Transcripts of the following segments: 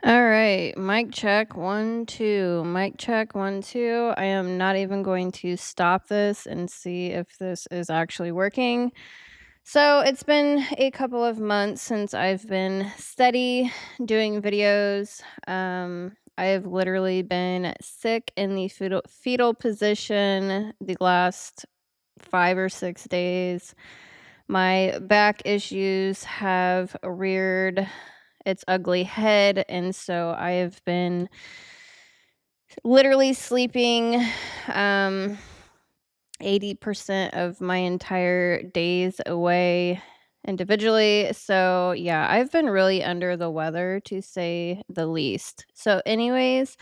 All right, mic check 1 2. Mic check 1 2. I am not even going to stop this and see if this is actually working. So, it's been a couple of months since I've been steady doing videos. I have literally been sick in the fetal position the last 5 or 6 days. My back issues have reared its ugly head, and so I have been literally sleeping, um, 80% of my entire days away individually. So, yeah, I've been really under the weather to say the least. So, anyways,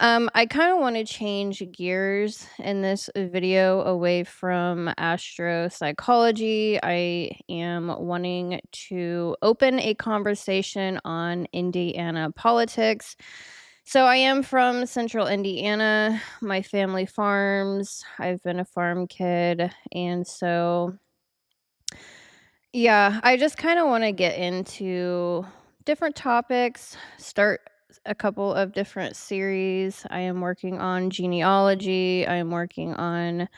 I kind of want to change gears in this video away from astropsychology. I am wanting to open a conversation on Indiana politics. So, I am from central Indiana. My family farms. I've been a farm kid. And so, yeah, I just kind of want to get into different topics, start a couple of different series. I am working on genealogy. I am working on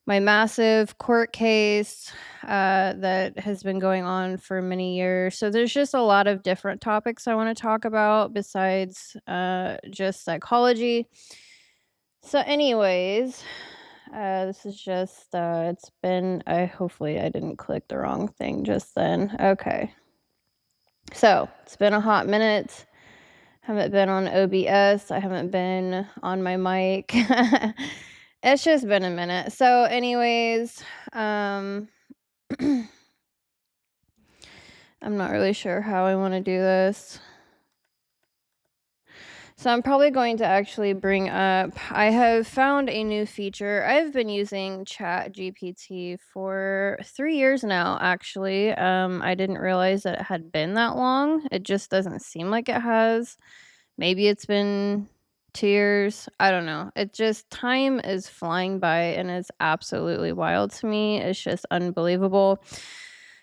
my massive court case that has been going on for many years. So there's just a lot of different topics I want to talk about besides just psychology. So, anyways, this is just it's been I hopefully I didn't click the wrong thing just then. Okay. So, it's been a hot minute. Haven't been on OBS. I haven't been on my mic. It's just been a minute. So, anyways, I'm not really sure how I want to do this. So I'm probably going to actually bring up I have found a new feature. I've been using Chat GPT for 3 years now, actually. I didn't realize that it had been that long. It just doesn't seem like it has. Maybe it's been 2 years. I don't know. It just time is flying by and it's absolutely wild to me. It's just unbelievable.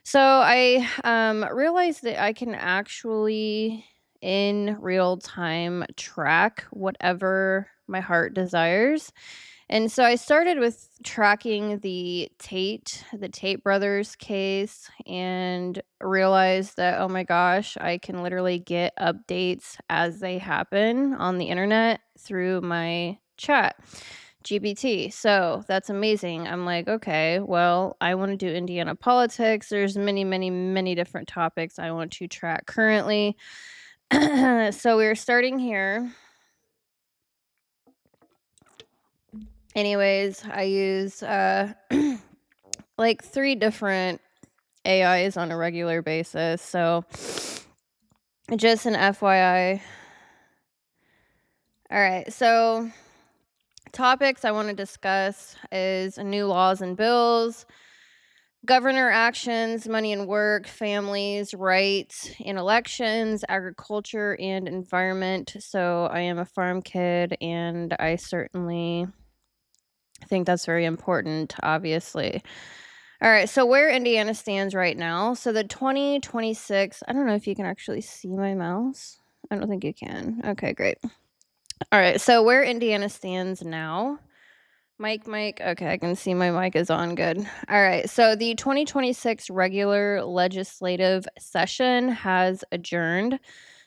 So I realized that I can actually in real time track whatever my heart desires. And so I started with tracking the Tate brothers case, and realized that, oh my gosh, I can literally get updates as they happen on the internet through my chat GPT. So that's amazing. I'm like, okay, well, I want to do Indiana politics. There's many, many, many different topics I want to track currently. So we're starting here. Anyways, I use like 3 different AIs on a regular basis. So just an FYI. All right. So topics I want to discuss is new laws and bills, governor actions, money and work, families, rights and elections, agriculture and environment. So I am a farm kid and I certainly think that's very important, obviously. All right, so where Indiana stands right now. So the 2026, I don't know if you can actually see my mouse. I don't think you can. Okay, great. All right, so where Indiana stands now. Mic. Okay, I can see my mic is on. Good. All right, so the 2026 regular legislative session has adjourned.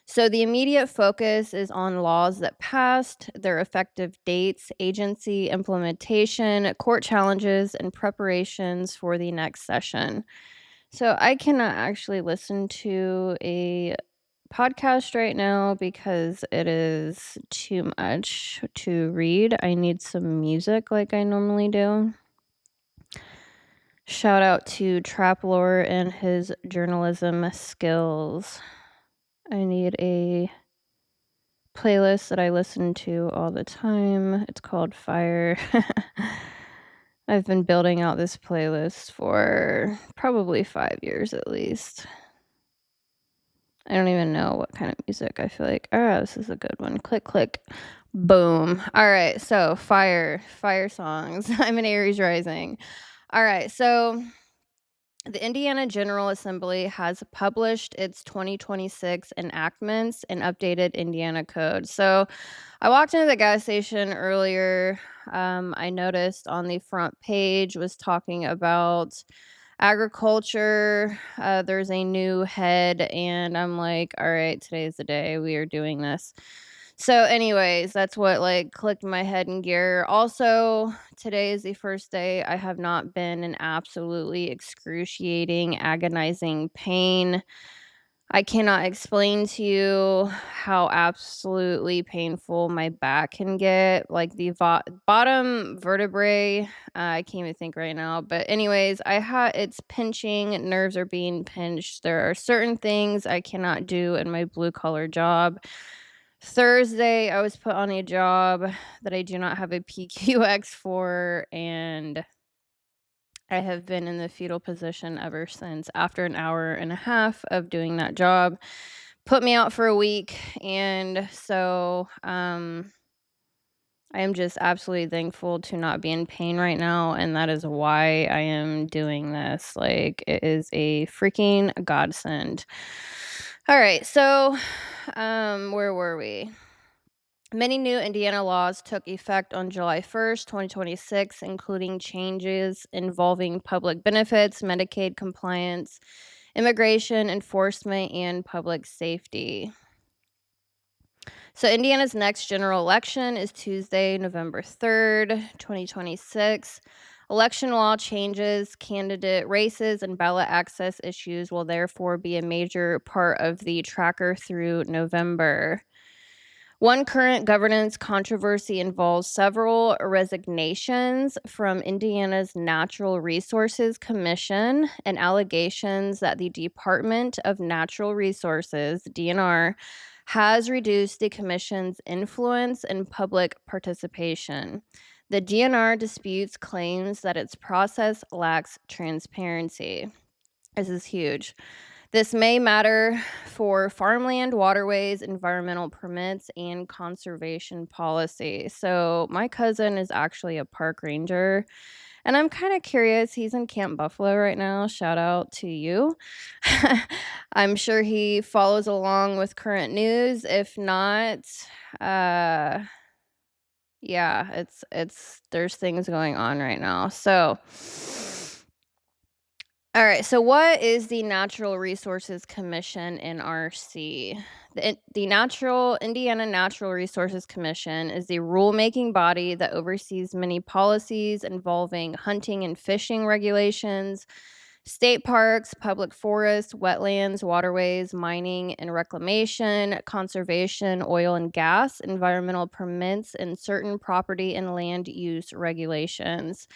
So the immediate focus is on laws that passed, their effective dates, agency implementation, court challenges, and preparations for the next session. So I cannot actually listen to a podcast right now because it is too much to read. I need some music like I normally do. Shout out to Trap Lore and his journalism skills. I need a playlist that I listen to all the time. It's called Fire. I've been building out this playlist for probably 5 years at least. I don't even know what kind of music. I feel like, oh, this is a good one. Click, click, boom. All right, so fire songs. I'm an Aries rising. All right, so The Indiana General Assembly has published its 2026 enactments and updated Indiana code. So I walked into the gas station earlier. I noticed on the front page was talking about agriculture. There's a new head, and I'm like, all right, today's the day we are doing this. So, anyways, that's what like clicked my head in gear. Also, today is the first day I have not been in absolutely excruciating, agonizing pain. I cannot explain to you how absolutely painful my back can get. Like the bottom vertebrae, I can't even think right now. But anyways, it's pinching. Nerves are being pinched. There are certain things I cannot do in my blue collar job. Thursday, I was put on a job that I do not have a PQX for, and I have been in the fetal position ever since. After an hour and a half of doing that job, put me out for a week, and so I am just absolutely thankful to not be in pain right now, and that is why I am doing this. Like, it is a freaking godsend. All right, so where were we? Many new Indiana laws took effect on July 1st, 2026, including changes involving public benefits, Medicaid compliance, immigration enforcement, and public safety. So, Indiana's next general election is Tuesday, November 3rd, 2026. Election law changes, candidate races, and ballot access issues will therefore be a major part of the tracker through November. One current governance controversy involves several resignations from Indiana's Natural Resources Commission and allegations that the Department of Natural Resources, DNR, has reduced the commission's influence and public participation. The DNR disputes claims that its process lacks transparency. This is huge. This may matter for farmland, waterways, environmental permits, and conservation policy. So, my cousin is actually a park ranger, and I'm kind of curious. He's in Camp Buffalo right now. Shout out to you. I'm sure he follows along with current news. If not, uh, yeah, there's things going on right now. So, all right. So, what is the Natural Resources Commission (NRC)? The Indiana Natural Resources Commission is the rulemaking body that oversees many policies involving hunting and fishing regulations, state parks, public forests, wetlands, waterways, mining and reclamation, conservation, oil and gas, environmental permits, and certain property and land use regulations.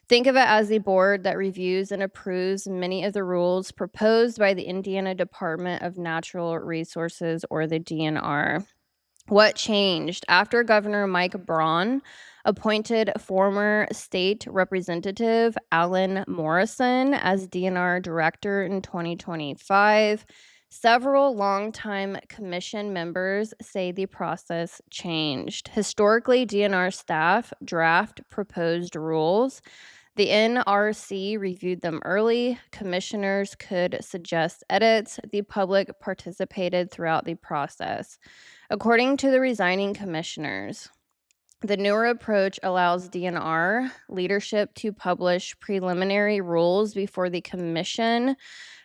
Think of it as the board that reviews and approves many of the rules proposed by the Indiana Department of Natural Resources, or the DNR. What changed? After Governor Mike Braun appointed former state representative Alan Morrison as DNR director in 2025, several longtime commission members say the process changed. Historically, DNR staff draft proposed rules. The NRC reviewed them early. Commissioners could suggest edits. The public participated throughout the process. According to the resigning commissioners, the newer approach allows DNR leadership to publish preliminary rules before the commission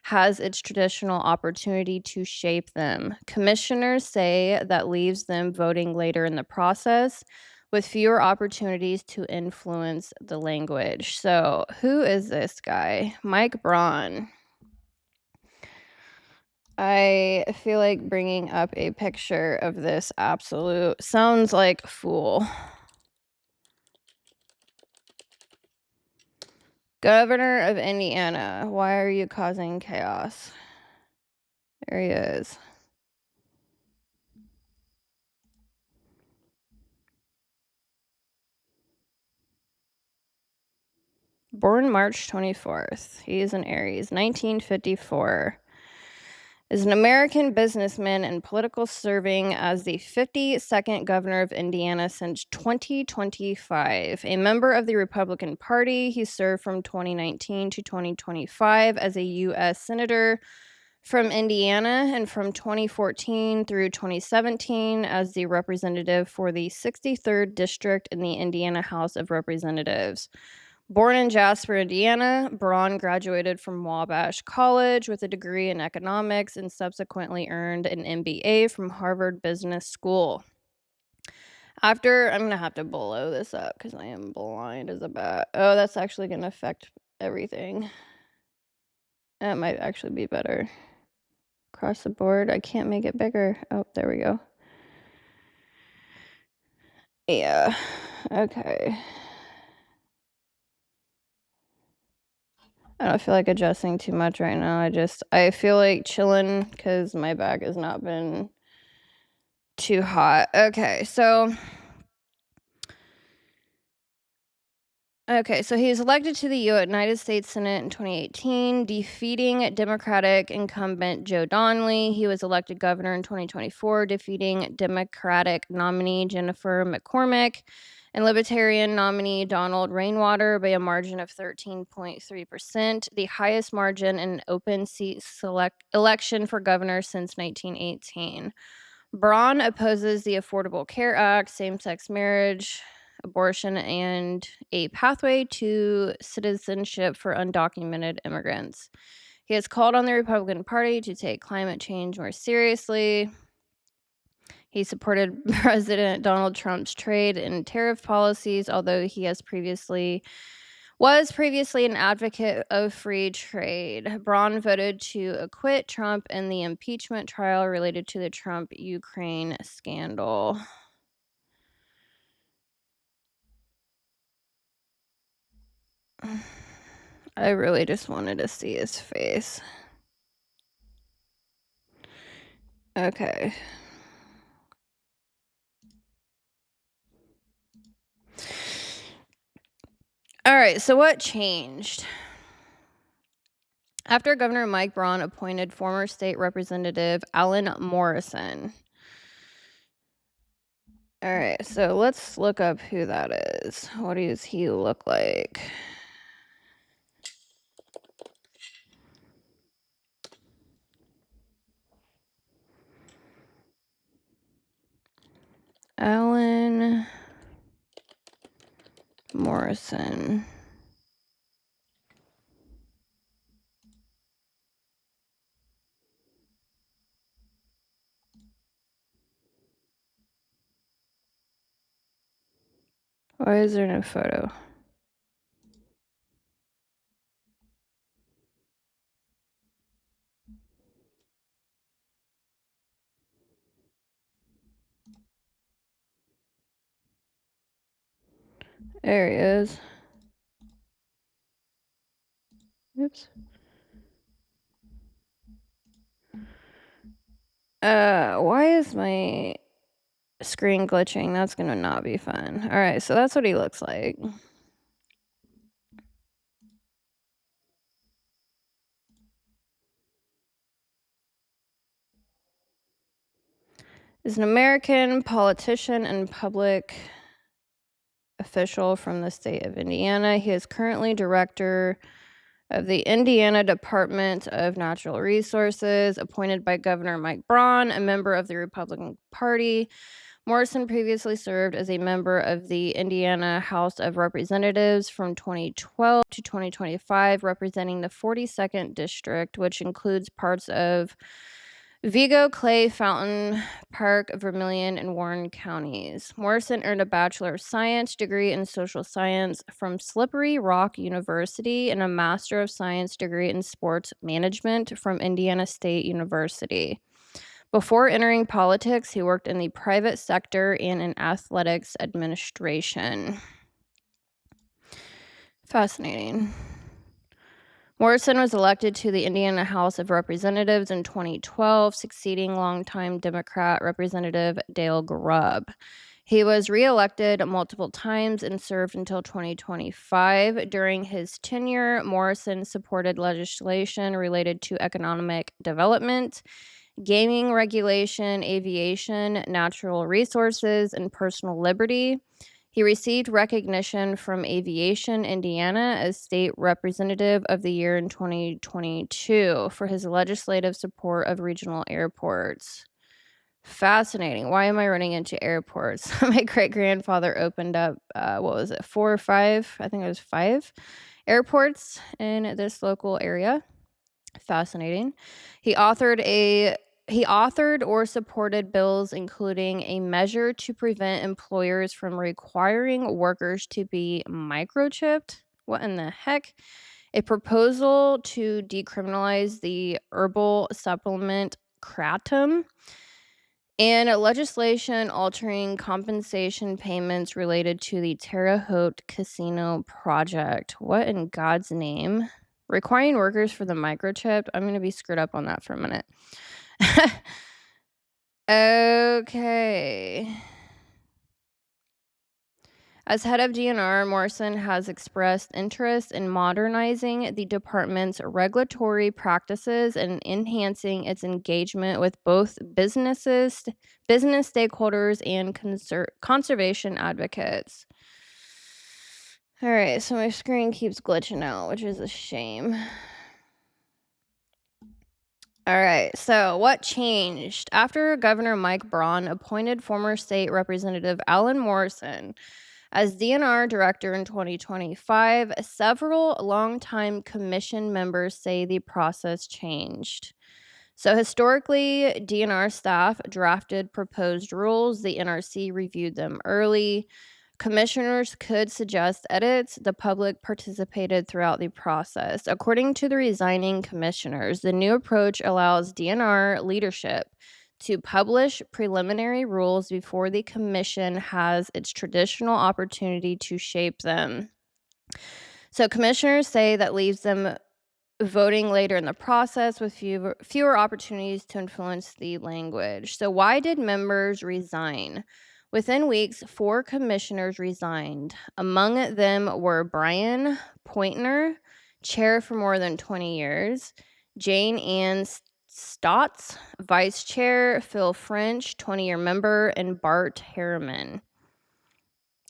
has its traditional opportunity to shape them. Commissioners say that leaves them voting later in the process with fewer opportunities to influence the language. So, who is this guy? Mike Braun. I feel like bringing up a picture of this absolute sounds like fool. Governor of Indiana, why are you causing chaos? There he is. Born March 24th. He is an Aries, 1954. Is an American businessman and political, serving as the 52nd governor of Indiana since 2025. A member of the Republican Party, he served from 2019 to 2025 as a U.S. Senator from Indiana, and from 2014 through 2017 as the representative for the 63rd District in the Indiana House of Representatives. Born in Jasper, Indiana, Braun graduated from Wabash College with a degree in economics and subsequently earned an MBA from Harvard Business School. I'm going to have to blow this up because I am blind as a bat. Oh, that's actually going to affect everything. That might actually be better. Across the board, I can't make it bigger. Oh, there we go. Yeah, okay. I don't feel like adjusting too much right now. I feel like chilling because my back has not been too hot. Okay, so he was elected to the United States Senate in 2018, defeating Democratic incumbent Joe Donnelly. He was elected governor in 2024, defeating Democratic nominee Jennifer McCormick and Libertarian nominee Donald Rainwater by a margin of 13.3%, the highest margin in an open seat election for governor since 1918. Braun opposes the Affordable Care Act, same-sex marriage, abortion, and a pathway to citizenship for undocumented immigrants. He has called on the Republican Party to take climate change more seriously. He supported President Donald Trump's trade and tariff policies, although he was previously an advocate of free trade. Braun voted to acquit Trump in the impeachment trial related to the Trump-Ukraine scandal. I really just wanted to see his face. Okay. All right, so what changed? After Governor Mike Braun appointed former state representative Alan Morrison. All right, so let's look up who that is. What does he look like? Alan Morrison. Why is there no photo? There he is. Oops. Why is my screen glitching? That's gonna not be fun. All right, so that's what he looks like. Is an American politician and public official from the state of Indiana. He is currently director of the Indiana Department of Natural Resources, appointed by Governor Mike Braun, a member of the Republican Party. Morrison previously served as a member of the Indiana House of Representatives from 2012 to 2025, representing the 42nd District, which includes parts of Vigo, Clay, Fountain, Park, Vermilion, and Warren counties. Morrison earned a Bachelor of Science degree in Social Science from Slippery Rock University and a Master of Science degree in Sports Management from Indiana State University. Before entering politics, he worked in the private sector and in athletics administration. Fascinating. Morrison was elected to the Indiana House of Representatives in 2012, succeeding longtime Democrat Representative Dale Grubb. He was reelected multiple times and served until 2025. During his tenure, Morrison supported legislation related to economic development, gaming regulation, aviation, natural resources, and personal liberty. He received recognition from Aviation Indiana as State Representative of the Year in 2022 for his legislative support of regional airports. Fascinating. Why am I running into airports? My great-grandfather opened up, what was it, 4 or 5? I think it was 5 airports in this local area. Fascinating. He authored or supported bills including a measure to prevent employers from requiring workers to be microchipped. What in the heck? A proposal to decriminalize the herbal supplement kratom, and legislation altering compensation payments related to the Terre Haute Casino project. What in God's name? Requiring workers for the microchip? I'm going to be screwed up on that for a minute. Okay. As head of DNR, Morrison has expressed interest in modernizing the department's regulatory practices and enhancing its engagement with both business stakeholders and conservation advocates. All right, so my screen keeps glitching out, which is a shame. All right, so what changed? After Governor Mike Braun appointed former state representative Alan Morrison as DNR director in 2025, several longtime commission members say the process changed. So historically, DNR staff drafted proposed rules. The NRC reviewed them early. Commissioners could suggest edits. The public participated throughout the process. According to the resigning commissioners, the new approach allows DNR leadership to publish preliminary rules before the commission has its traditional opportunity to shape them. So commissioners say that leaves them voting later in the process with fewer opportunities to influence the language. So why did members resign? Within weeks, 4 commissioners resigned. Among them were Brian Pointner, chair for more than 20 years, Jane Ann Stotts, vice chair, Phil French, 20-year member, and Bart Harriman.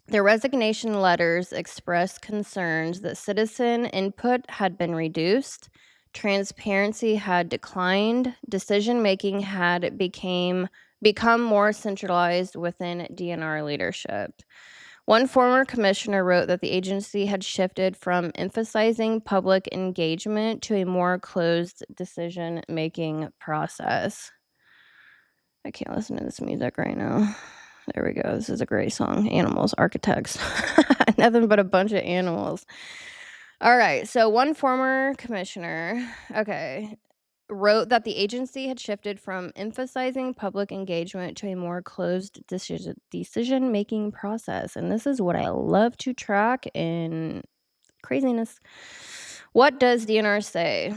Their resignation letters expressed concerns that citizen input had been reduced, transparency had declined, decision-making had become more centralized within DNR leadership. One former commissioner wrote that the agency had shifted from emphasizing public engagement to a more closed decision-making process. I can't listen to this music right now. There we go. This is a great song. Animals, architects. Nothing but a bunch of animals. All right. So one former commissioner, wrote that the agency had shifted from emphasizing public engagement to a more closed decision-making process. And this is what I love to track in craziness. What does DNR say?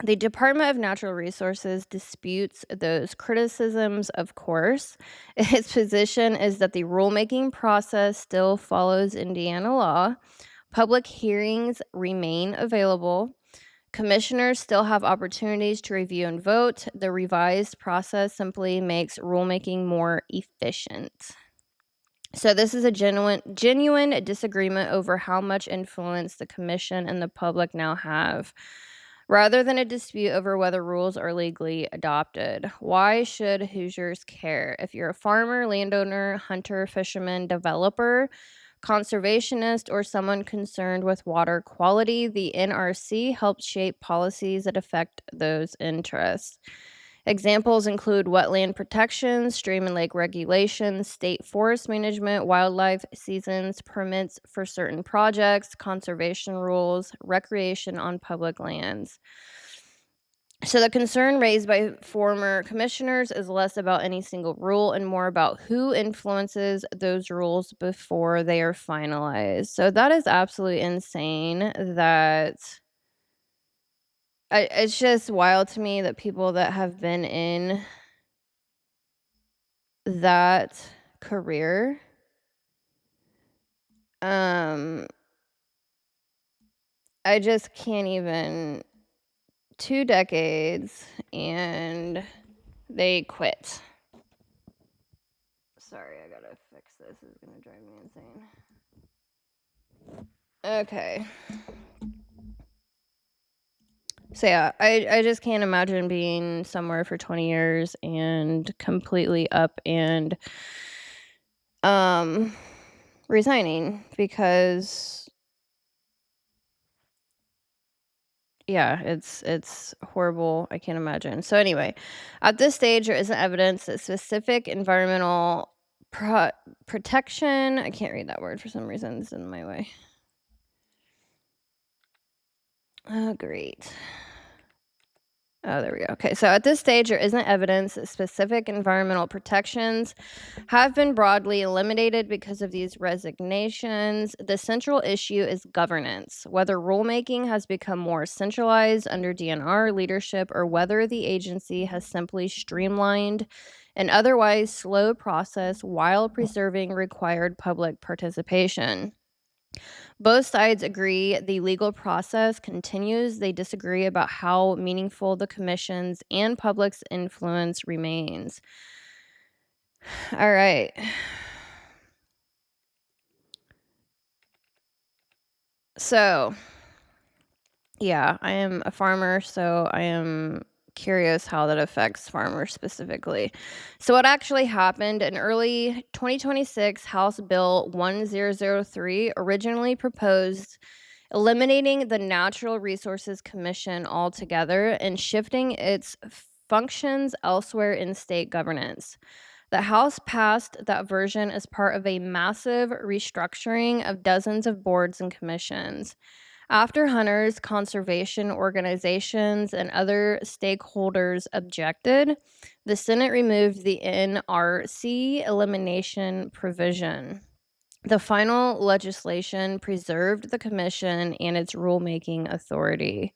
The Department of Natural Resources disputes those criticisms, of course. Its position is that the rulemaking process still follows Indiana law. Public hearings remain available. Commissioners still have opportunities to review and vote. The revised process simply makes rulemaking more efficient. So this is a genuine disagreement over how much influence the commission and the public now have, rather than a dispute over whether rules are legally adopted. Why should Hoosiers care? If you're a farmer, landowner, hunter, fisherman, developer, conservationist, or someone concerned with water quality, the NRC helps shape policies that affect those interests. Examples include wetland protection, stream and lake regulations, state forest management, wildlife seasons, permits for certain projects, conservation rules, recreation on public lands. So the concern raised by former commissioners is less about any single rule and more about who influences those rules before they are finalized. So that is absolutely insane. It's just wild to me that people that have been in that career. I just can't even 2 decades, and they quit. Sorry, I gotta fix this. It's gonna drive me insane. Okay. So yeah, I just can't imagine being somewhere for 20 years and completely up and resigning, because yeah, it's horrible. I can't imagine. So anyway, at this stage there isn't evidence that specific environmental protection, I can't read that word for some reason, it's in my way. Oh, great. Oh, there we go. Okay, so at this stage, there isn't evidence that specific environmental protections have been broadly eliminated because of these resignations. The central issue is governance, whether rulemaking has become more centralized under DNR leadership or whether the agency has simply streamlined an otherwise slow process while preserving required public participation. Both sides agree the legal process continues. They disagree about how meaningful the commission's and public's influence remains. All right. So, yeah, I am a farmer, so I am curious how that affects farmers specifically. So, what actually happened in early 2026, House Bill 1003 originally proposed eliminating the Natural Resources Commission altogether and shifting its functions elsewhere in state governance. The House passed that version as part of a massive restructuring of dozens of boards and commissions. After hunters, conservation organizations, and other stakeholders objected, the Senate removed the NRC elimination provision. The final legislation preserved the commission and its rulemaking authority.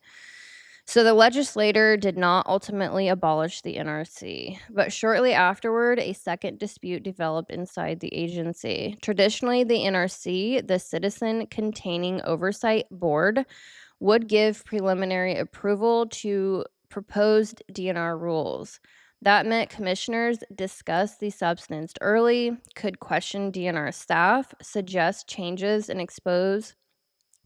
So the legislator did not ultimately abolish the NRC, but shortly afterward, a second dispute developed inside the agency. Traditionally, the NRC, the Citizen Containing Oversight Board, would give preliminary approval to proposed DNR rules. That meant commissioners discussed the substance early, could question DNR staff, suggest changes, and expose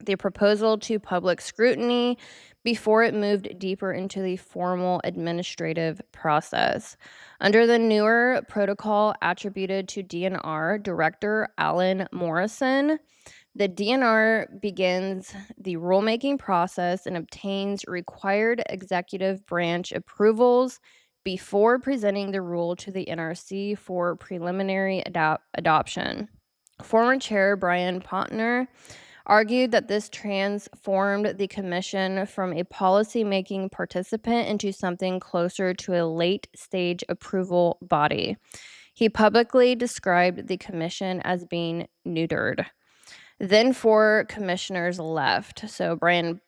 the proposal to public scrutiny before it moved deeper into the formal administrative process. Under the newer protocol attributed to DNR Director Alan Morrison, the DNR begins the rulemaking process and obtains required executive branch approvals before presenting the rule to the NRC for preliminary adoption. Former Chair Brian Pontner argued that this transformed the commission from a policy-making participant into something closer to a late-stage approval body. He publicly described the commission as being neutered. Then 4 commissioners left. So Brian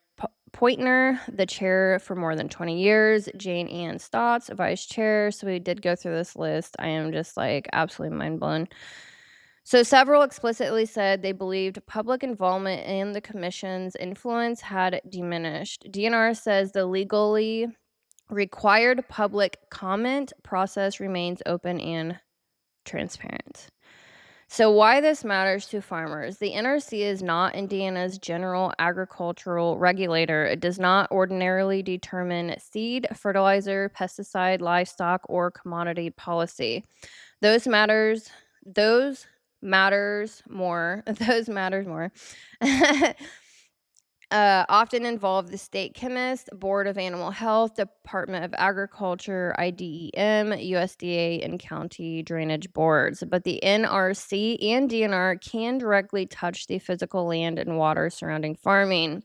Pointner, the chair for more than 20 years, Jane Ann Stotts, vice chair. So we did go through this list. I am just like absolutely mind blown. So several explicitly said they believed public involvement in the commission's influence had diminished. DNR says the legally required public comment process remains open and transparent. So why this matters to farmers. The NRC is not Indiana's general agricultural regulator. It does not ordinarily determine seed, fertilizer, pesticide, livestock, or commodity policy. Those matters more. Often involve the state chemist, Board of Animal Health, Department of Agriculture, IDEM, USDA, and county drainage boards. But the NRC and DNR can directly touch the physical land and water surrounding farming.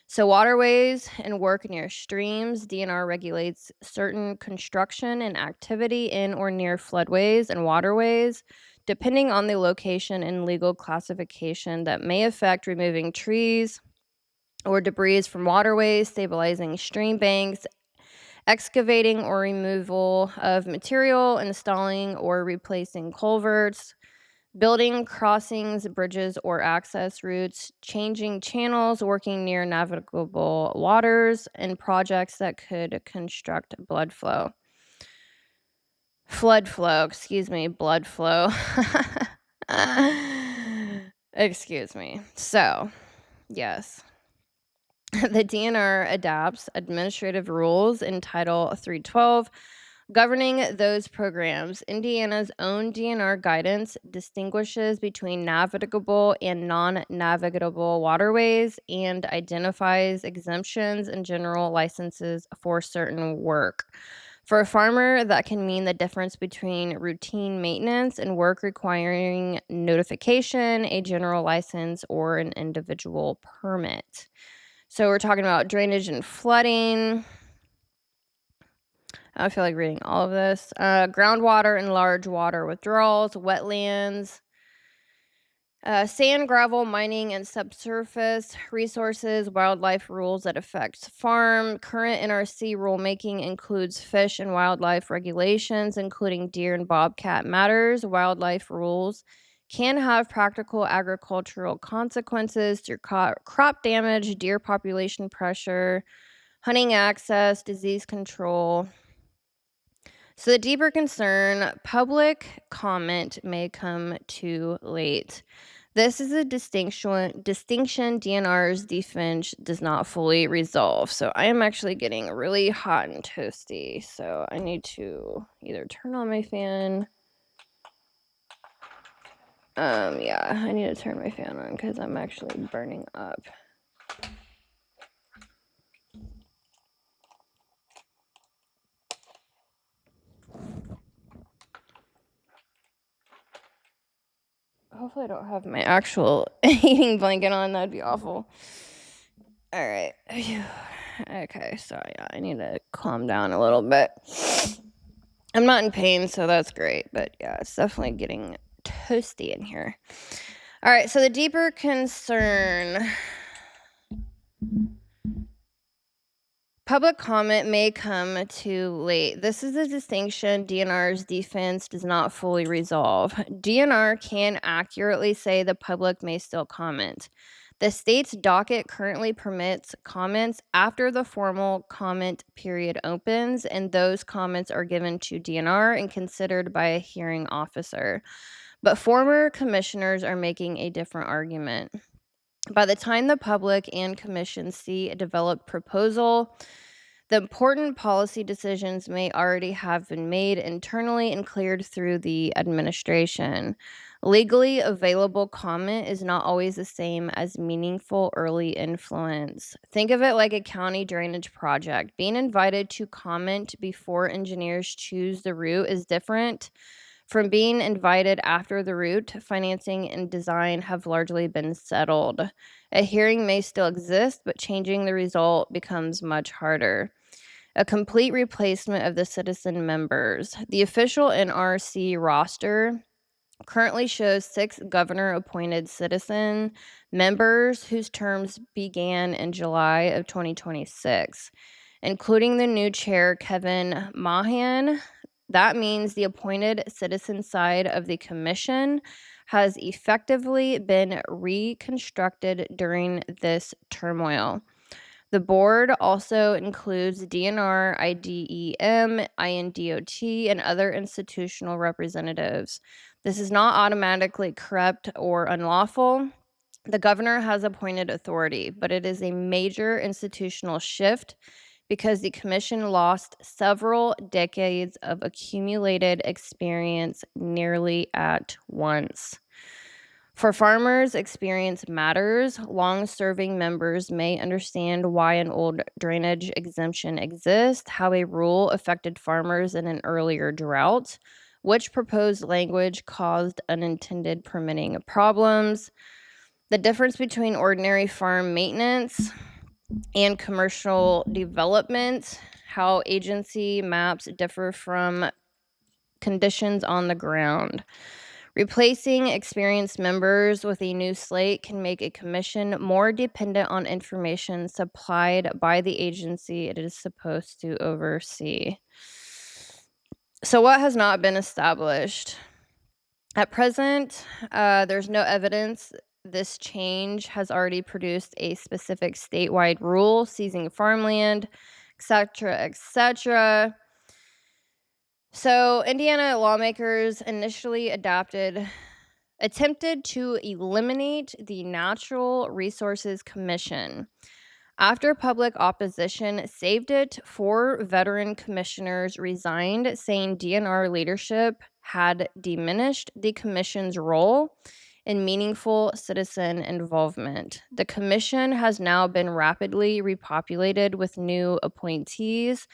So waterways and work near streams, DNR regulates certain construction and activity in or near floodways and waterways, depending on the location and legal classification that may affect removing trees or debris from waterways, stabilizing stream banks, excavating or removal of material, installing or replacing culverts, building crossings, bridges, or access routes, changing channels, working near navigable waters, and projects that could construct blood flow. Flood flow, excuse me, blood flow. Excuse me. So, yes. The DNR adopts administrative rules in Title 312 governing those programs. Indiana's own DNR guidance distinguishes between navigable and non-navigable waterways and identifies exemptions and general licenses for certain work. For a farmer, that can mean the difference between routine maintenance and work requiring notification, a general license, or an individual permit. So we're talking about drainage and flooding. I feel like reading all of this. Groundwater and large water withdrawals, wetlands, sand, gravel, mining, and subsurface resources, wildlife rules that affect farm. Current NRC rulemaking includes fish and wildlife regulations, including deer and bobcat matters. Wildlife rules can have practical agricultural consequences through crop damage, deer population pressure, hunting access, disease control. So the deeper concern, public comment may come too late. This is a distinction DNR's defense does not fully resolve. So I am actually getting really hot and toasty. So I need to either turn on my fan. Yeah, I need to turn my fan on because I'm actually burning up. Hopefully I don't have my actual heating blanket on. That'd be awful. All right. Okay, so yeah, I need to calm down a little bit. I'm not in pain, so that's great. But yeah, it's definitely getting toasty in here. All right, so the deeper concern. Public comment may come too late. This is a distinction DNR's defense does not fully resolve. DNR can accurately say the public may still comment. The state's docket currently permits comments after the formal comment period opens, and those comments are given to DNR and considered by a hearing officer. But former commissioners are making a different argument. By the time the public and commission see a developed proposal, the important policy decisions may already have been made internally and cleared through the administration. Legally available comment is not always the same as meaningful early influence. Think of it like a county drainage project. Being invited to comment before engineers choose the route is different from being invited after the route. Financing and design have largely been settled. A hearing may still exist, but changing the result becomes much harder. A complete replacement of the citizen members. The official NRC roster currently shows 6 governor-appointed citizen members whose terms began in July of 2026, including the new chair, Kevin Mahan. That means the appointed citizen side of the commission has effectively been reconstructed during this turmoil. The board also includes DNR, IDEM, INDOT, and other institutional representatives. This is not automatically corrupt or unlawful. The governor has appointed authority, but it is a major institutional shift because the commission lost several decades of accumulated experience nearly at once. For farmers, experience matters. Long-serving members may understand why an old drainage exemption exists, how a rule affected farmers in an earlier drought, which proposed language caused unintended permitting problems, the difference between ordinary farm maintenance and commercial development, how agency maps differ from conditions on the ground. Replacing experienced members with a new slate can make a commission more dependent on information supplied by the agency it is supposed to oversee. So, what has not been established? At present, there's no evidence this change has already produced a specific statewide rule seizing farmland, etc., etc. So, Indiana lawmakers initially attempted to eliminate the Natural Resources Commission. After public opposition saved it, 4 veteran commissioners resigned, saying DNR leadership had diminished the commission's role in meaningful citizen involvement. The commission has now been rapidly repopulated with new appointees,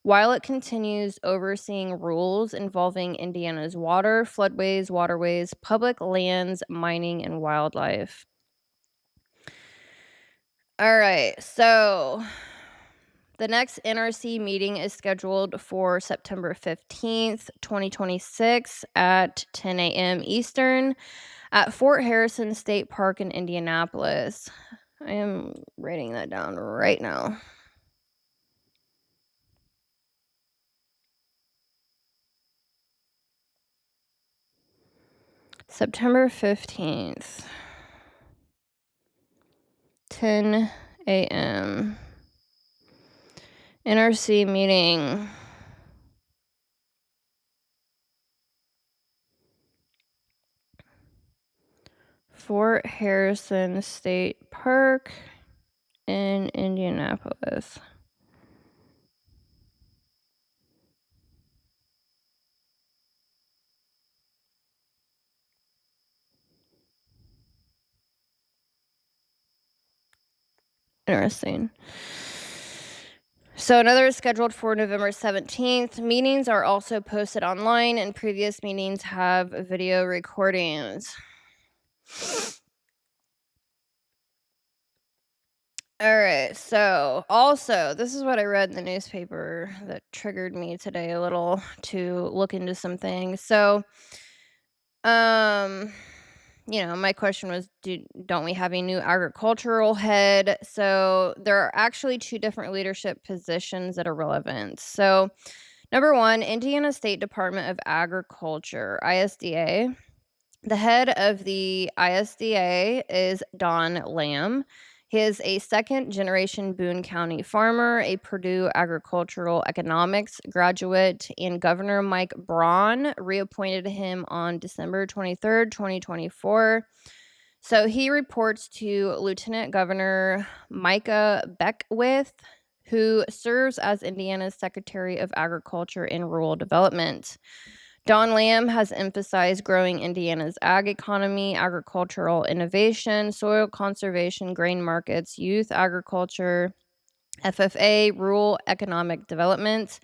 while it continues overseeing rules involving Indiana's water, floodways, waterways, public lands, mining, and wildlife. All right, so the next NRC meeting is scheduled for September 15th, 2026 at 10 a.m. Eastern at Fort Harrison State Park in Indianapolis. I am writing that down right now. September 15th, 10 a.m. NRC meeting. Fort Harrison State Park in Indianapolis. Interesting. So another is scheduled for November 17th. Meetings are also posted online, and previous meetings have video recordings. All right. So, also, this is what I read in the newspaper that triggered me today a little to look into some things. So, um, my question was, don't we have a new agricultural head? So, there are actually 2 different leadership positions that are relevant. So, number 1, Indiana State Department of Agriculture, ISDA. The head of the ISDA is Don Lamb. He is a second generation Boone County farmer, a Purdue agricultural economics graduate, and Governor Mike Braun reappointed him on December 23rd, 2024. So he reports to Lieutenant Governor Micah Beckwith, who serves as Indiana's Secretary of Agriculture and Rural Development. Don Lamb has emphasized growing Indiana's ag economy, agricultural innovation, soil conservation, grain markets, youth agriculture, FFA, rural economic development.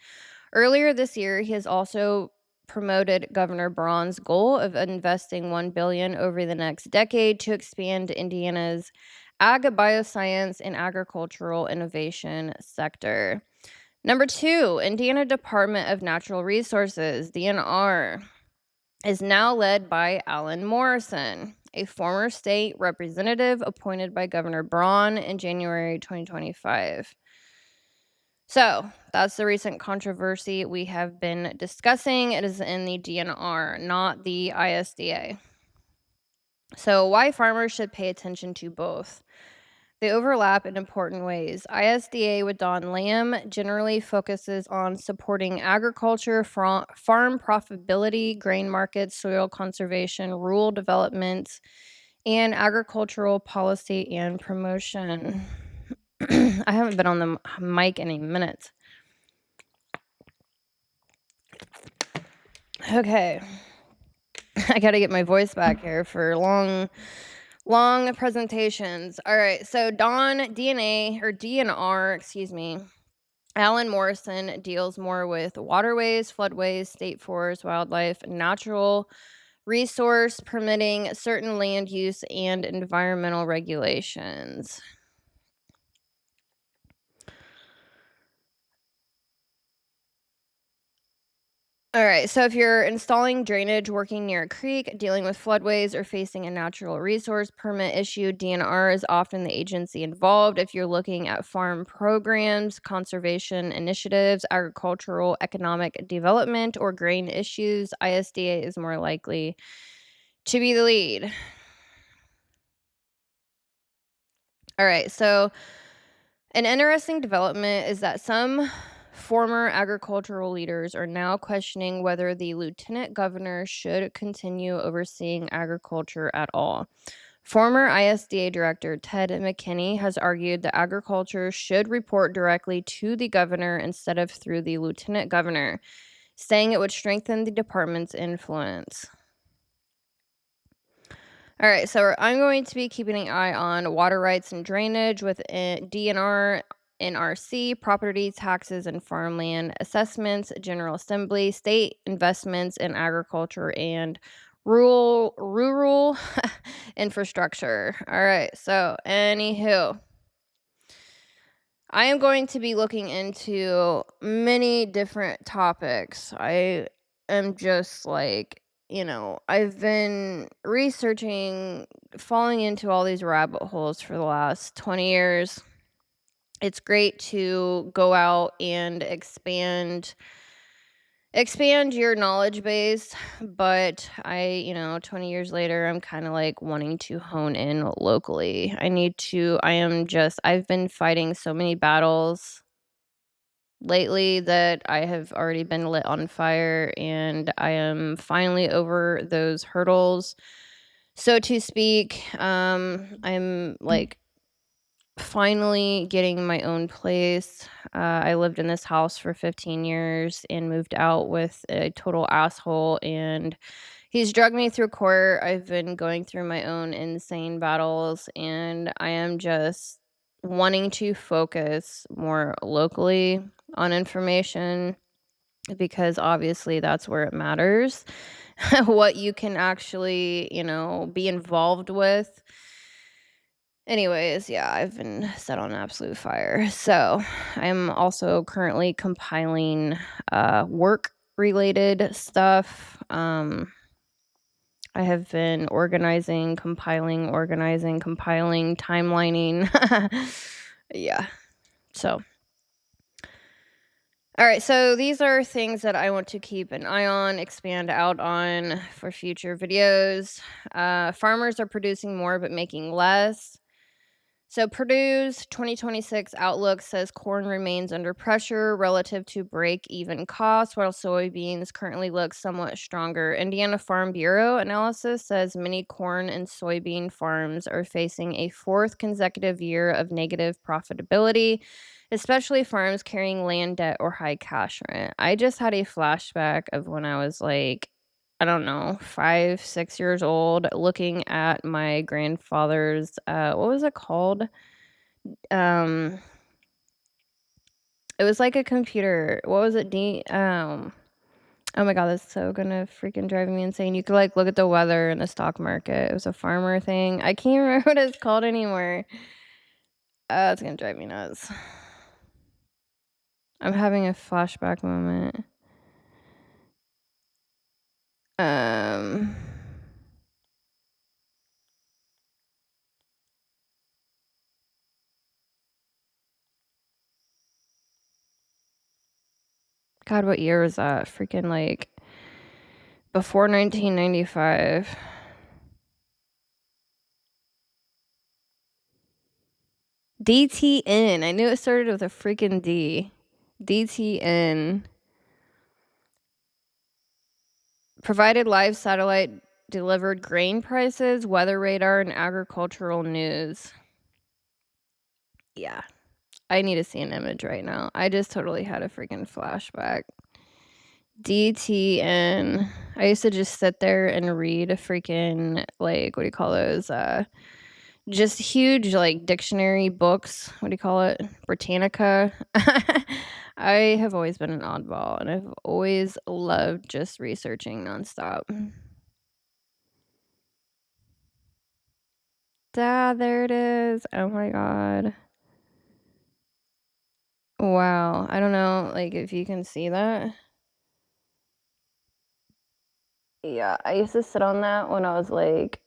Earlier this year, he has also promoted Governor Braun's goal of investing $1 billion over the next decade to expand Indiana's ag, bioscience, and agricultural innovation sector. Number 2, Indiana Department of Natural Resources, DNR, is now led by Alan Morrison, a former state representative appointed by Governor Braun in January 2025. So, that's the recent controversy we have been discussing. It is in the DNR, not the ISDA. So, why farmers should pay attention to both? They overlap in important ways. ISDA with Don Lamb generally focuses on supporting agriculture, farm profitability, grain markets, soil conservation, rural development, and agricultural policy and promotion. I haven't been on the mic in a minute. Okay. I got to get my voice back here for long presentations. All right, so DNR, Alan Morrison deals more with waterways, floodways, state forests, wildlife, natural resource permitting, certain land use, and environmental regulations. All right. So if you're installing drainage, working near a creek, dealing with floodways, or facing a natural resource permit issue, DNR is often the agency involved. If you're looking at farm programs, conservation initiatives, agricultural economic development, or grain issues, ISDA is more likely to be the lead. All right. So an interesting development is that some former agricultural leaders are now questioning whether the lieutenant governor should continue overseeing agriculture at all. Former ISDA Director Ted McKinney has argued that agriculture should report directly to the governor instead of through the lieutenant governor, saying it would strengthen the department's influence. All right, so I'm going to be keeping an eye on water rights and drainage with DNR, NRC, property taxes and farmland assessments, General Assembly, state investments in agriculture and rural infrastructure. All right, so anywho, I am going to be looking into many different topics. I am just like, I've been researching, falling into all these rabbit holes for the last 20 years. It's great to go out and expand your knowledge base, but 20 years later, I'm kind of like wanting to hone in locally. I've been fighting so many battles lately that I have already been lit on fire, and I am finally over those hurdles, so to speak. I'm like finally getting my own place. I lived in this house for 15 years and moved out with a total asshole, and he's dragged me through court. I've been going through my own insane battles, and I am just wanting to focus more locally on information because obviously that's where it matters. What you can actually, be involved with. Anyways, yeah, I've been set on absolute fire. So I'm also currently compiling work related stuff. I have been compiling, timelining. Yeah. So, all right. So these are things that I want to keep an eye on, expand out on for future videos. Farmers are producing more but making less. So Purdue's 2026 outlook says corn remains under pressure relative to break-even costs, while soybeans currently look somewhat stronger. Indiana Farm Bureau analysis says many corn and soybean farms are facing a fourth consecutive year of negative profitability, especially farms carrying land debt or high cash rent. I just had a flashback of when I was like, I don't know, 5, 6 years old, looking at my grandfather's, what was it called? Um, it was like a computer. What was it? Oh my god, that's so gonna freaking drive me insane. You could like look at the weather and the stock market. It was a farmer thing. I can't remember what it's called anymore. It's gonna drive me nuts. I'm having a flashback moment. Um, God, what year was that? Freaking like before 1995. DTN. I knew it started with a freaking D. DTN. Provided live satellite delivered grain prices, weather radar, and agricultural news. Yeah. I need to see an image right now. I just totally had a freaking flashback. DTN. I used to just sit there and read a freaking, like, what do you call those? Just huge, like, dictionary books. What do you call it? Britannica. I have always been an oddball, and I've always loved just researching nonstop. There it is. Oh my god. Wow. I don't know, like, if you can see that. Yeah, I used to sit on that when I was, like,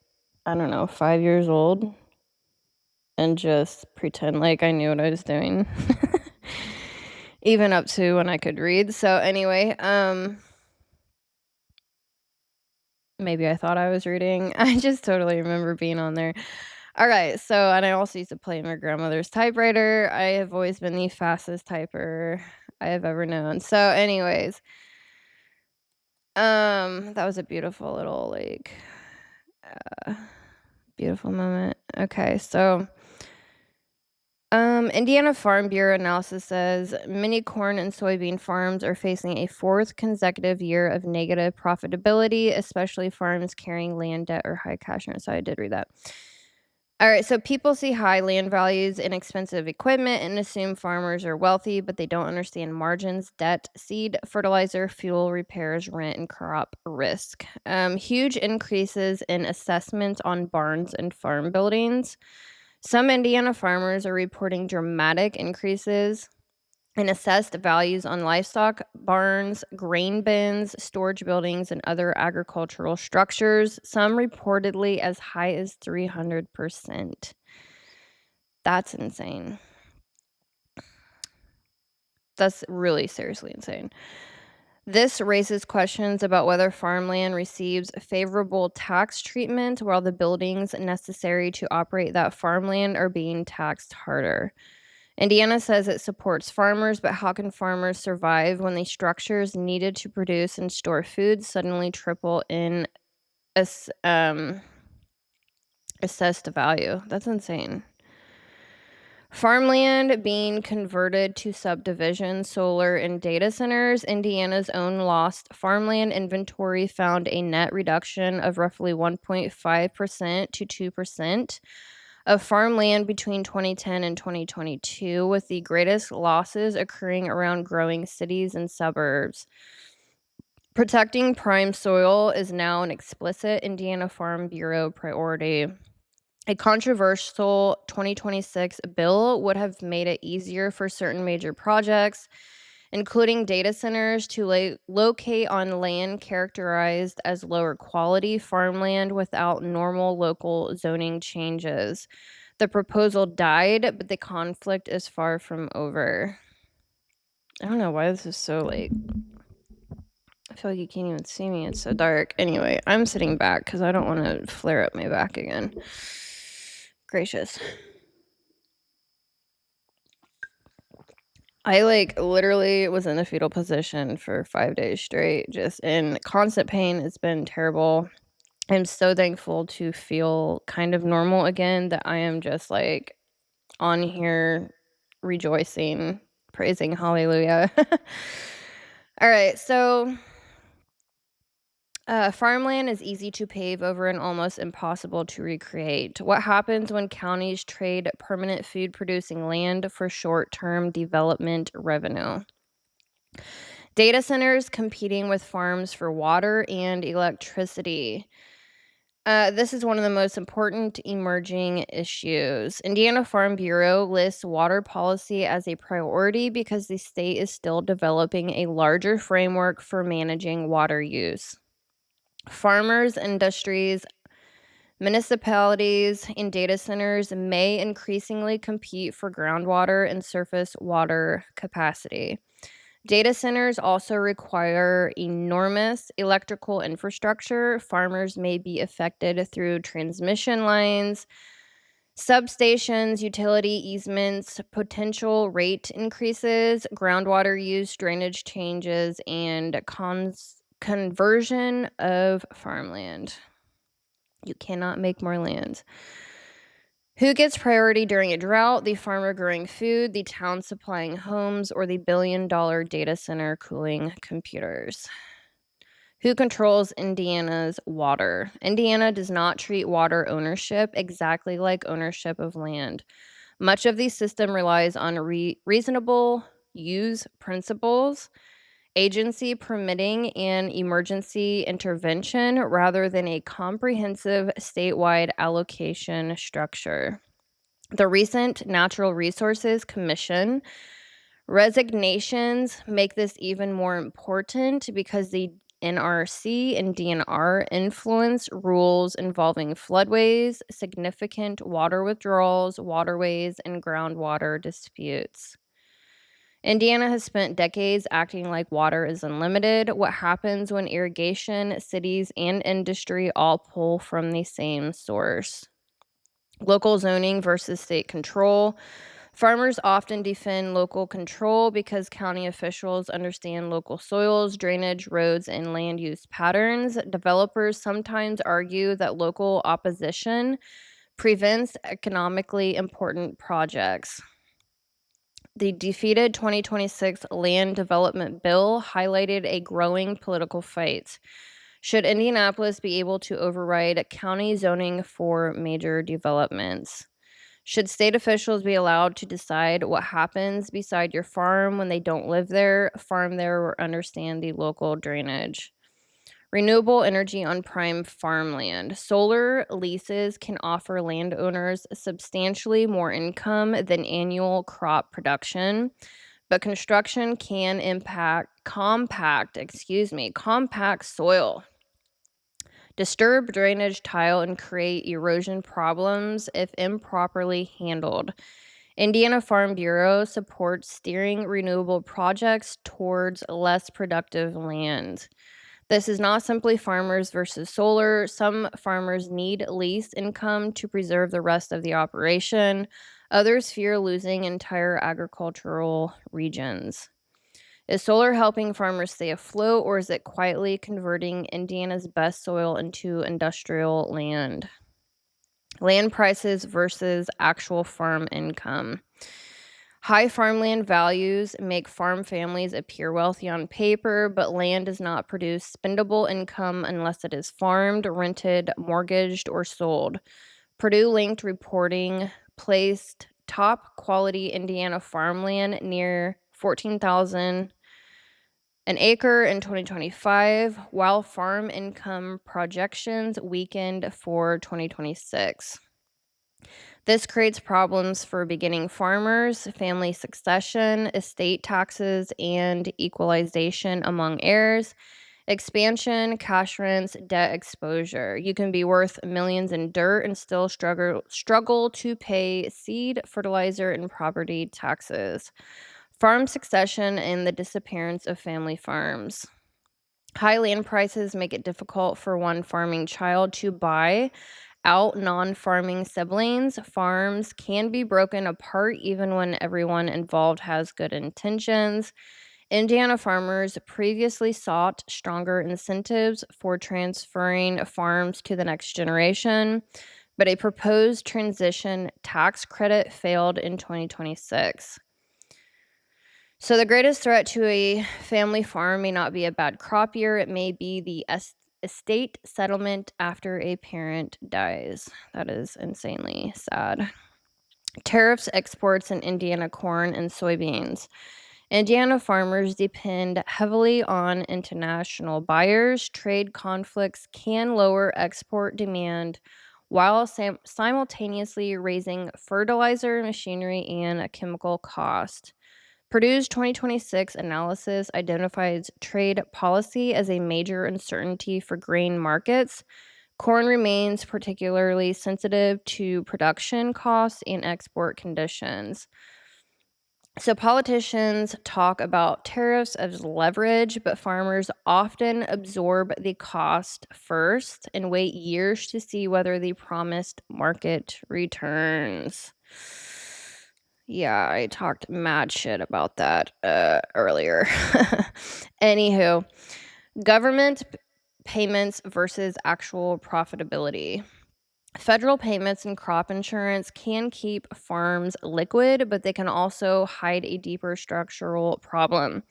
I don't know, 5 years old and just pretend like I knew what I was doing. Even up to when I could read. So, anyway, maybe I thought I was reading. I just totally remember being on there. Alright, so and I also used to play my grandmother's typewriter. I have always been the fastest typer I have ever known. So, anyways, that was a beautiful little, like, uh, beautiful moment. Okay, so, Indiana Farm Bureau analysis says many corn and soybean farms are facing a fourth consecutive year of negative profitability, especially farms carrying land debt or high cash earnings. So I did read that. All right, so people see high land values and expensive equipment and assume farmers are wealthy, but they don't understand margins, debt, seed, fertilizer, fuel, repairs, rent, and crop risk. Huge increases in assessments on barns and farm buildings. Some Indiana farmers are reporting dramatic increases in assessed values on livestock, barns, grain bins, storage buildings, and other agricultural structures, some reportedly as high as 300%. That's insane. That's really seriously insane. This raises questions about whether farmland receives favorable tax treatment while the buildings necessary to operate that farmland are being taxed harder. Indiana says it supports farmers, but how can farmers survive when the structures needed to produce and store food suddenly triple in ass- um, assessed value? That's insane. Farmland being converted to subdivision, solar, and data centers. Indiana's own lost farmland inventory found a net reduction of roughly 1.5% to 2% of farmland between 2010 and 2022, with the greatest losses occurring around growing cities and suburbs. Protecting prime soil is now an explicit Indiana Farm Bureau priority. A controversial 2026 bill would have made it easier for certain major projects, including data centers, to locate on land characterized as lower quality farmland without normal local zoning changes. The proposal died, but the conflict is far from over. I don't know why this is so like. I feel like you can't even see me. It's so dark. Anyway, I'm sitting back because I don't want to flare up my back again. Gracious. I literally was in a fetal position for 5 days straight, just in constant pain. It's been terrible. I'm so thankful to feel kind of normal again that I am just on here rejoicing, praising hallelujah. All right, so farmland is easy to pave over and almost impossible to recreate. What happens when counties trade permanent food producing land for short term development revenue? Data centers competing with farms for water and electricity. This is one of the most important emerging issues. Indiana Farm Bureau lists water policy as a priority because the state is still developing a larger framework for managing water use. Farmers, industries, municipalities, and data centers may increasingly compete for groundwater and surface water capacity. Data centers also require enormous electrical infrastructure. Farmers may be affected through transmission lines, substations, utility easements, potential rate increases, groundwater use, drainage changes, and conversion of farmland. You cannot make more land. Who gets priority during a drought? The farmer growing food, the town supplying homes, or the billion-dollar data center cooling computers? Who controls Indiana's water? Indiana does not treat water ownership exactly like ownership of land. Much of the system relies on reasonable use principles, agency permitting, and emergency intervention rather than a comprehensive statewide allocation structure. The recent Natural Resources Commission resignations make this even more important because the NRC and DNR influence rules involving floodways, significant water withdrawals, waterways, and groundwater disputes. Indiana has spent decades acting like water is unlimited. What happens when irrigation, cities, and industry all pull from the same source? Local zoning versus state control. Farmers often defend local control because county officials understand local soils, drainage, roads, and land use patterns. Developers sometimes argue that local opposition prevents economically important projects. The defeated 2026 Land Development Bill highlighted a growing political fight. Should Indianapolis be able to override county zoning for major developments? Should state officials be allowed to decide what happens beside your farm when they don't live there, farm there, or understand the local drainage? Renewable energy on prime farmland. Solar leases can offer landowners substantially more income than annual crop production, but construction can compact soil, disturb drainage tile, and create erosion problems if improperly handled. Indiana Farm Bureau supports steering renewable projects towards less productive land. This is not simply farmers versus solar. Some farmers need lease income to preserve the rest of the operation. Others fear losing entire agricultural regions. Is solar helping farmers stay afloat, or is it quietly converting Indiana's best soil into industrial land? Land prices versus actual farm income. High farmland values make farm families appear wealthy on paper, but land does not produce spendable income unless it is farmed, rented, mortgaged, or sold. Purdue Linked reporting placed top quality Indiana farmland near 14,000 an acre in 2025, while farm income projections weakened for 2026. This creates problems for beginning farmers, family succession, estate taxes, and equalization among heirs, expansion, cash rents, debt exposure. You can be worth millions in dirt and still struggle to pay seed, fertilizer, and property taxes. Farm succession and the disappearance of family farms. High land prices make it difficult for one farming child to buy out non-farming siblings. Farms can be broken apart even when everyone involved has good intentions. Indiana farmers previously sought stronger incentives for transferring farms to the next generation, but a proposed transition tax credit failed in 2026. So the greatest threat to a family farm may not be a bad crop year. It may be the estate settlement after a parent dies. That is insanely sad. Tariffs, exports, and Indiana corn and soybeans. Indiana farmers depend heavily on international buyers. Trade conflicts can lower export demand while simultaneously raising fertilizer, machinery, and chemical cost. Purdue's 2026 analysis identifies trade policy as a major uncertainty for grain markets. Corn remains particularly sensitive to production costs and export conditions. So politicians talk about tariffs as leverage, but farmers often absorb the cost first and wait years to see whether the promised market returns. Yeah, I talked mad shit about that earlier. Anywho, government payments versus actual profitability. Federal payments and crop insurance can keep farms liquid, but they can also hide a deeper structural problem.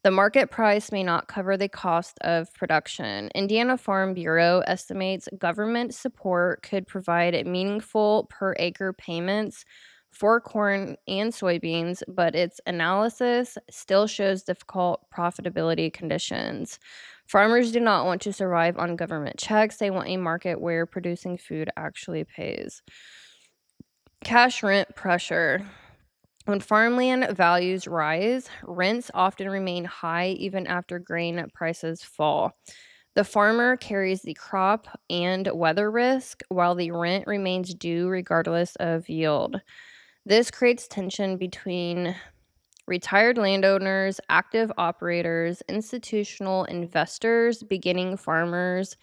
The market price may not cover the cost of production. Indiana Farm Bureau estimates government support could provide meaningful per acre payments for corn and soybeans, but its analysis still shows difficult profitability conditions. Farmers do not want to survive on government checks. They want a market where producing food actually pays. Cash rent pressure. When farmland values rise, rents often remain high even after grain prices fall. The farmer carries the crop and weather risk, while the rent remains due regardless of yield. This creates tension between retired landowners, active operators, institutional investors, beginning farmers,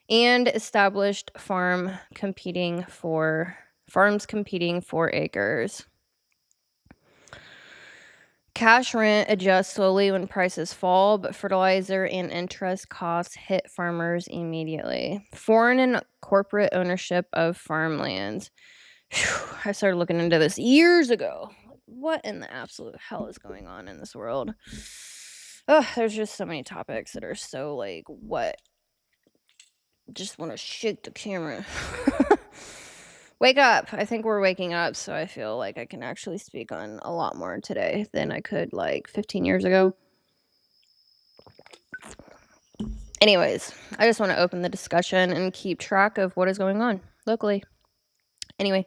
and established farms competing for acres. Cash rent adjusts slowly when prices fall, but fertilizer and interest costs hit farmers immediately. Foreign and corporate ownership of farmlands. Phew, I started looking into this years ago. What in the absolute hell is going on in this world? Oh, there's just so many topics that are so like, what? Just want to shake the camera. Wake up. I think we're waking up, so I feel like I can actually speak on a lot more today than I could like 15 years ago. Anyways, I just want to open the discussion and keep track of what is going on locally. Anyway,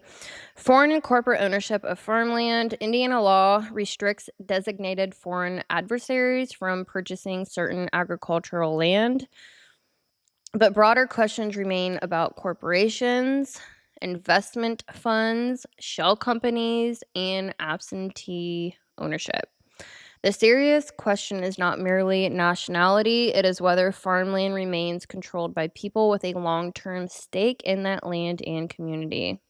foreign and corporate ownership of farmland. Indiana law restricts designated foreign adversaries from purchasing certain agricultural land. But broader questions remain about corporations, investment funds, shell companies, and absentee ownership. The serious question is not merely nationality, it is whether farmland remains controlled by people with a long-term stake in that land and community.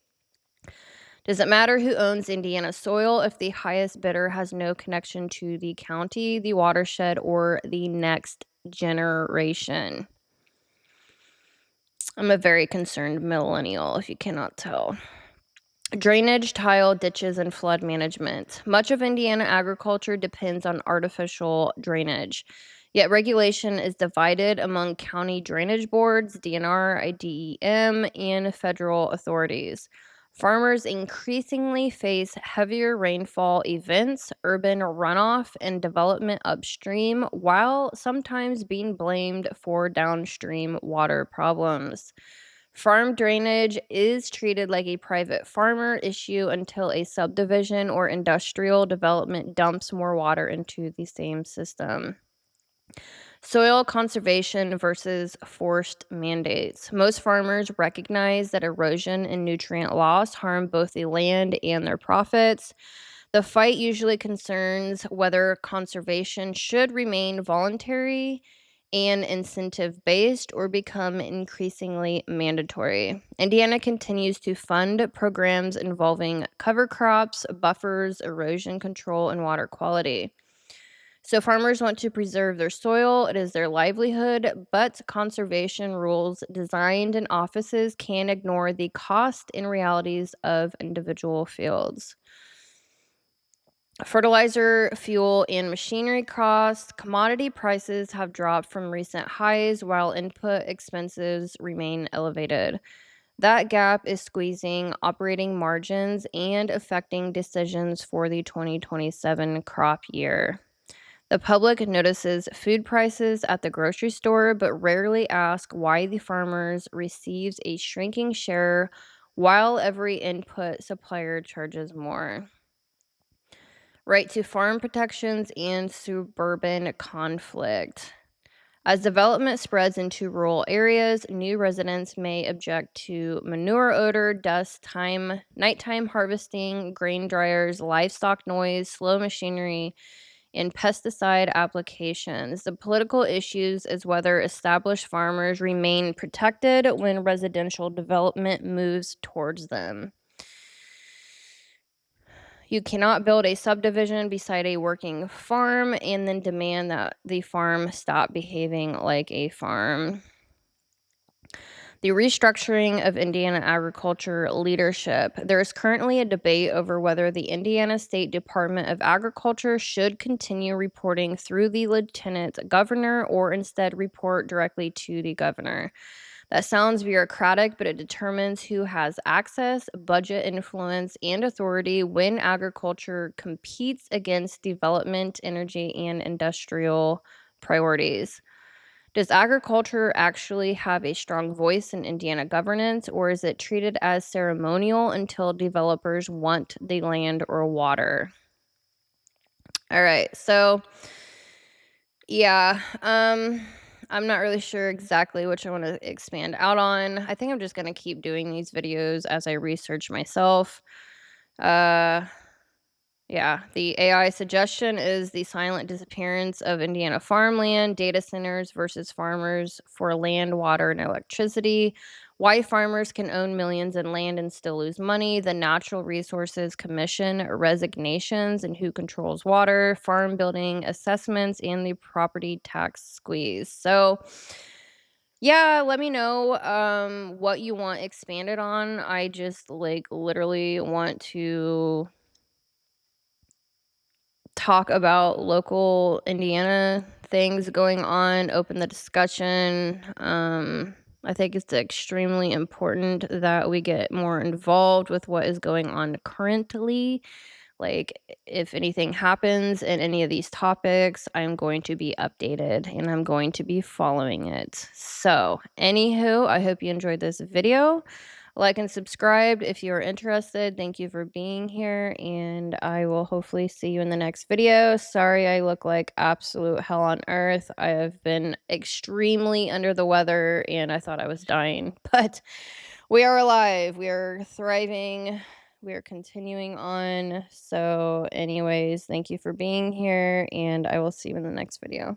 Does it matter who owns Indiana soil if the highest bidder has no connection to the county, the watershed, or the next generation? I'm a very concerned millennial, if you cannot tell. Drainage, tile, ditches, and flood management. Much of Indiana agriculture depends on artificial drainage. Yet regulation is divided among county drainage boards, DNR, IDEM, and federal authorities. Farmers increasingly face heavier rainfall events, urban runoff, and development upstream, while sometimes being blamed for downstream water problems. Farm drainage is treated like a private farmer issue until a subdivision or industrial development dumps more water into the same system. Soil conservation versus forced mandates. Most farmers recognize that erosion and nutrient loss harm both the land and their profits. The fight usually concerns whether conservation should remain voluntary and incentive based or become increasingly mandatory. Indiana continues to fund programs involving cover crops, buffers, erosion control, and water quality. So farmers want to preserve their soil, it is their livelihood, but conservation rules designed in offices can ignore the cost and realities of individual fields. Fertilizer, fuel, and machinery costs. Commodity prices have dropped from recent highs while input expenses remain elevated. That gap is squeezing operating margins and affecting decisions for the 2027 crop year. The public notices food prices at the grocery store, but rarely asks why the farmers receives a shrinking share while every input supplier charges more. Right to farm protections and suburban conflict. As development spreads into rural areas, new residents may object to manure odor, nighttime harvesting, grain dryers, livestock noise, slow machinery, and pesticide applications. The political issues is whether established farmers remain protected when residential development moves towards them. You cannot build a subdivision beside a working farm and then demand that the farm stop behaving like a farm. The restructuring of Indiana agriculture leadership. There is currently a debate over whether the Indiana State Department of Agriculture should continue reporting through the lieutenant governor or instead report directly to the governor. That sounds bureaucratic, but it determines who has access, budget influence, and authority when agriculture competes against development, energy, and industrial priorities. Does agriculture actually have a strong voice in Indiana governance, or is it treated as ceremonial until developers want the land or water? All right. So, yeah, I'm not really sure exactly which I want to expand out on. I think I'm just going to keep doing these videos as I research myself. Uh Yeah, the AI suggestion is the silent disappearance of Indiana farmland, data centers versus farmers for land, water, and electricity. Why farmers can own millions in land and still lose money. The Natural Resources Commission resignations and who controls water, farm building assessments, and the property tax squeeze. So, yeah, let me know what you want expanded on. I just like literally want to talk about local Indiana things going on, open the discussion. I think it's extremely important that we get more involved with what is going on currently. Like, if anything happens in any of these topics, I'm going to be updated and I'm going to be following it. So, anywho, I hope you enjoyed this video. Like and subscribe if you're interested. Thank you for being here, and I will hopefully see you in the next video. Sorry I look like absolute hell on earth. I have been extremely under the weather and I thought I was dying, but we are alive. We are thriving. We are continuing on. So, anyways, thank you for being here, and I will see you in the next video.